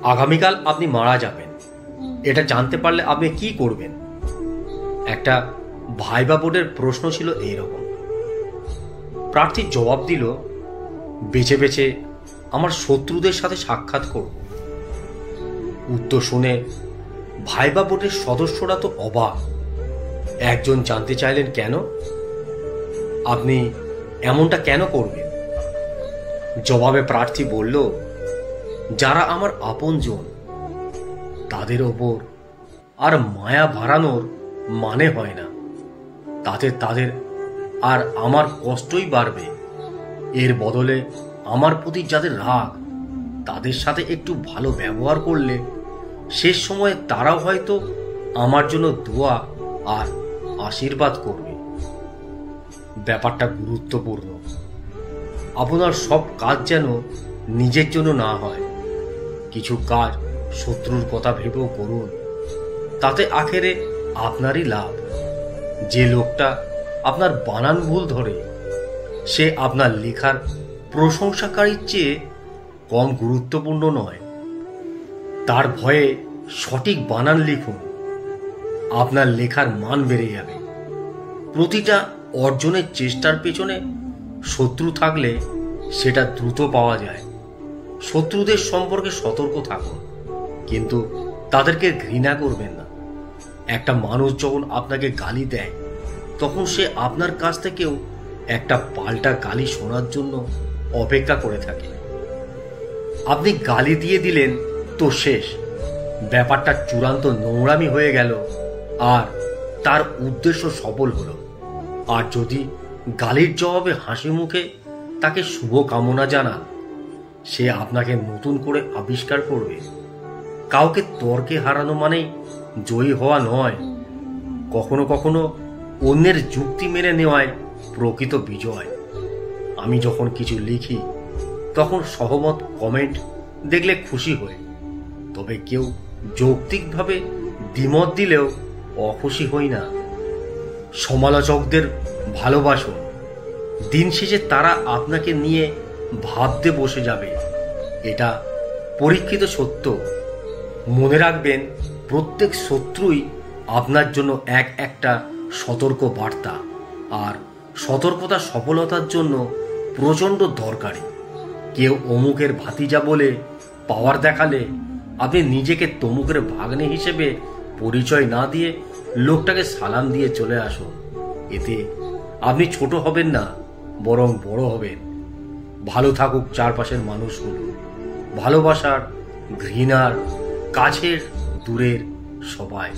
আগামীকাল আপনি মারা যাবেন, এটা জানতে পারলে আপনি কি করবেন? একটা ভাইবা বোর্ডের প্রশ্ন ছিল এইরকম। প্রার্থী জবাব দিল, বেছে বেছে আমার শত্রুদের সাথে সাক্ষাৎ করব। উত্তর শুনে ভাইবা বোর্ডের সদস্যরা তো অবাক। একজন জানতে চাইলেন, কেন? আপনি এমনটা কেন করবেন? জবাবে প্রার্থী বলল, যারা আমার আপনজন তাদের ওপর আর মায়া বাড়ানোর মানে হয় না। তাতে তাদের আর আমার কষ্টই বাড়বে। এর বদলে আমার প্রতি যাদের রাগ, তাদের সাথে একটু ভালো ব্যবহার করলে শেষ সময়ে তারাও হয়তো আমার জন্য দোয়া আর আশীর্বাদ করবে। ব্যাপারটা গুরুত্বপূর্ণ। আপনার সব কাজ যেন নিজের জন্য না হয়। কিছু কাজ শত্রুর কথা ভেবেও করুন, তাতে আখেরে আপনারই লাভ। যে লোকটা আপনার বানান ভুল ধরে, সে আপনার লেখার প্রশংসাকারীর চেয়ে কম গুরুত্বপূর্ণ নয়। তার ভয়ে সঠিক বানান লিখুন, আপনার লেখার মান বেড়ে যাবে। প্রতিটা অর্জনের চেষ্টার পেছনে শত্রু থাকলে সেটা দ্রুত পাওয়া যায়। শত্রুদের সম্পর্কে সতর্ক থাকুন, কিন্তু তাদেরকে ঘৃণা করবেন না। একটা মানুষ যখন আপনাকে গালি দেয়, তখন সে আপনার কাছ থেকেও একটা পাল্টা গালি শোনার জন্য অপেক্ষা করে থাকে। আপনি গালি দিয়ে দিলেন তো শেষ, ব্যাপারটা চূড়ান্ত নোংরামি হয়ে গেল আর তার উদ্দেশ্য সফল হলো। আর যদি গালির জবাবে হাসি মুখে তাকে শুভ কামনা জানান, সে আপনাকে নতুন করে আবিষ্কার করবে। কাউকে তর্কে হারানো মানেই জয়ী হওয়া নয়। কখনো কখনো অন্যের যুক্তি মেনে নেওয়ায় প্রকৃত বিজয়। আমি যখন কিছু লিখি, তখন সহমত কমেন্ট দেখলে খুশি হই, তবে কেউ যৌক্তিকভাবে দ্বিমত দিলেও অখুশি হই না। সমালোচকদের ভালোবাসুন, দিন শেষে তারা আপনাকে নিয়ে ভাবতে বসে যাবে। এটা পরীক্ষিত সত্য। মনে রাখবেন, প্রত্যেক শত্রুই আপনার জন্য একটা সতর্ক বার্তা, আর সতর্কতা সফলতার জন্য প্রচণ্ড দরকারি। কেউ অমুকের ভাতিজা বলে পাওয়ার দেখালে আপনি নিজেকে তমুকের ভাগ্নে হিসেবে পরিচয় না দিয়ে লোকটাকে সালাম দিয়ে চলে আসুন। এতে আপনি ছোট হবেন না, বরং বড় হবেন। ভালো থাকুক চারপাশের মানুষগুলো। ভালোবাসার, ঘৃণার, কাছের, দূরের সবাই।